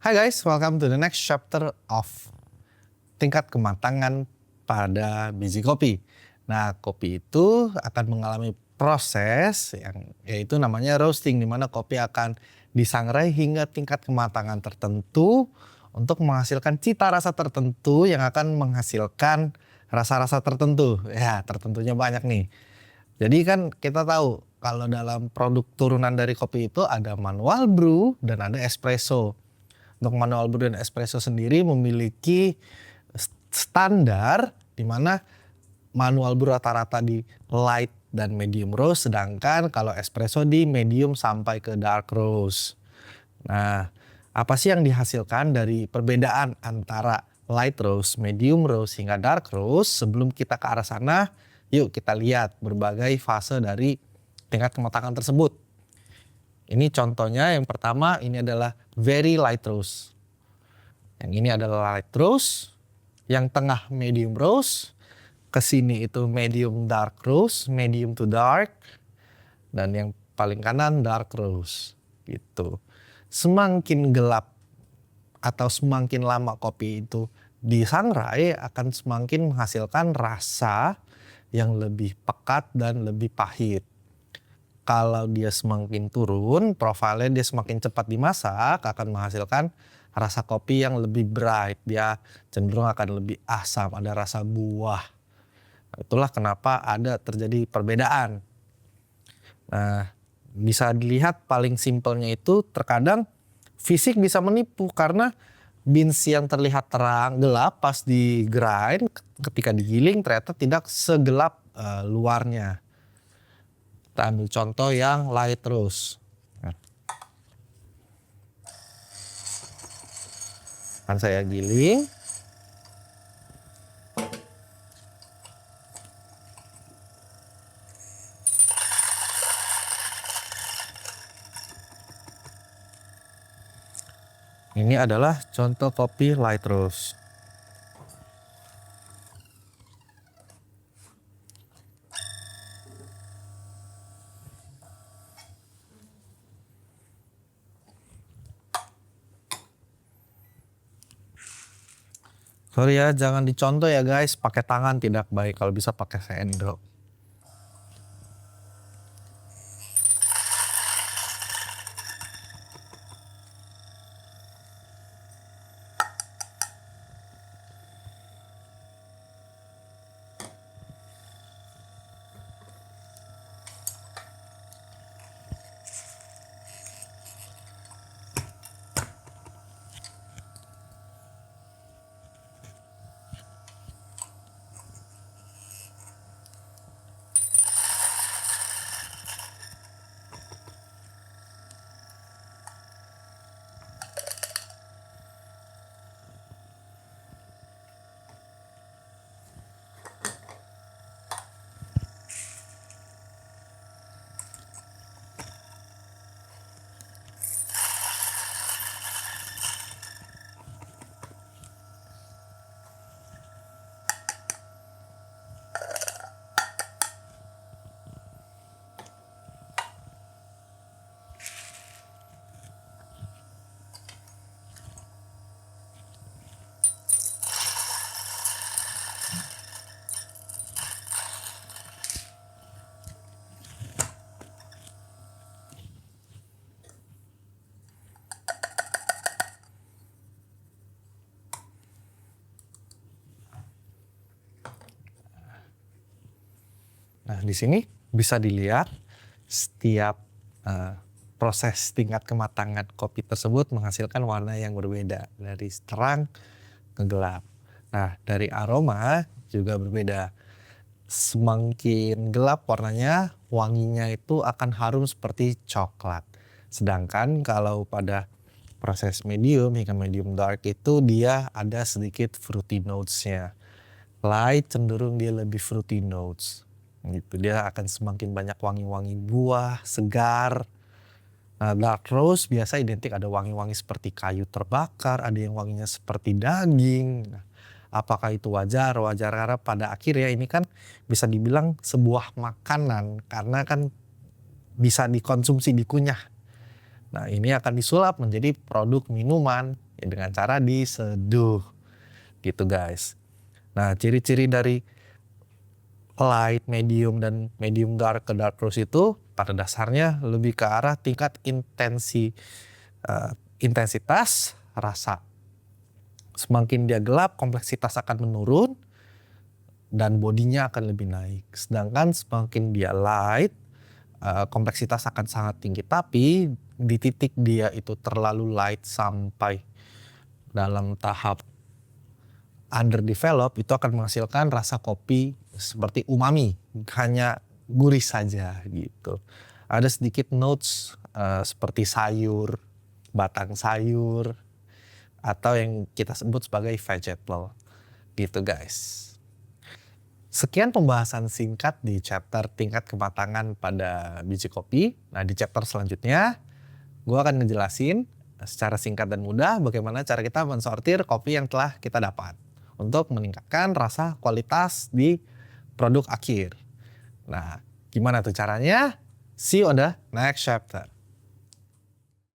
Hai guys, welcome to the next chapter of tingkat kematangan pada biji kopi. Nah, kopi itu akan mengalami proses yang yaitu namanya roasting, di mana kopi akan disangrai hingga tingkat kematangan tertentu untuk menghasilkan cita rasa tertentu yang akan menghasilkan rasa-rasa tertentu. Ya, tertentunya banyak nih. Jadi kan kita tahu kalau dalam produk turunan dari kopi itu ada manual brew dan ada espresso. Untuk manual brew dan espresso sendiri memiliki standar di mana manual brew rata-rata di light dan medium roast, sedangkan kalau espresso di medium sampai ke dark roast. Nah, apa sih yang dihasilkan dari perbedaan antara light roast, medium roast hingga dark roast? Sebelum kita ke arah sana, yuk kita lihat berbagai fase dari tingkat kematangan tersebut. Ini contohnya, yang pertama ini adalah very light roast. Yang ini adalah light roast, yang tengah medium roast, kesini itu medium dark roast, medium to dark, dan yang paling kanan dark roast gitu. Semakin gelap atau semakin lama kopi itu disangrai akan semakin menghasilkan rasa yang lebih pekat dan lebih pahit. Kalau dia semakin turun, profilnya dia semakin cepat dimasak akan menghasilkan rasa kopi yang lebih bright. Dia cenderung akan lebih asam, ada rasa buah. Itulah kenapa ada terjadi perbedaan. Nah, bisa dilihat paling simpelnya itu terkadang fisik bisa menipu karena beans yang terlihat terang gelap pas di grind ketika digiling ternyata tidak segelap luarnya. Kita ambil contoh yang light roast. Akan saya giling. Ini adalah contoh kopi light roast. Sorry ya, jangan dicontoh ya guys, pakai tangan tidak baik, kalau bisa pakai sendok. Nah, di sini bisa dilihat setiap proses tingkat kematangan kopi tersebut menghasilkan warna yang berbeda dari terang ke gelap. Nah, dari aroma juga berbeda. Semakin gelap warnanya, wanginya itu akan harum seperti coklat. Sedangkan kalau pada proses medium hingga medium dark itu dia ada sedikit fruity notes-nya. Light cenderung dia lebih fruity notes. Gitu, dia akan semakin banyak wangi-wangi buah, segar. Nah, dark roast biasa identik ada wangi-wangi seperti kayu terbakar, ada yang wanginya seperti daging. Nah, apakah itu wajar? Wajar karena pada akhirnya ini kan bisa dibilang sebuah makanan karena kan bisa dikonsumsi, dikunyah. Nah, ini akan disulap menjadi produk minuman dengan cara diseduh gitu guys. Nah, ciri-ciri dari light, medium, dan medium dark ke dark roast itu pada dasarnya lebih ke arah tingkat intensitas rasa. Semakin dia gelap, kompleksitas akan menurun dan bodinya akan lebih naik. Sedangkan semakin dia light, kompleksitas akan sangat tinggi. Tapi di titik dia itu terlalu light sampai dalam tahap underdeveloped, itu akan menghasilkan rasa kopi seperti umami, hanya gurih saja gitu. Ada sedikit notes seperti sayur, batang sayur, atau yang kita sebut sebagai vegetable gitu guys. Sekian pembahasan singkat di chapter tingkat kematangan pada biji kopi. Nah, di chapter selanjutnya gue akan ngejelasin secara singkat dan mudah bagaimana cara kita mensortir kopi yang telah kita dapat untuk meningkatkan rasa kualitas di produk akhir. Nah, gimana tuh caranya? See you on the next chapter.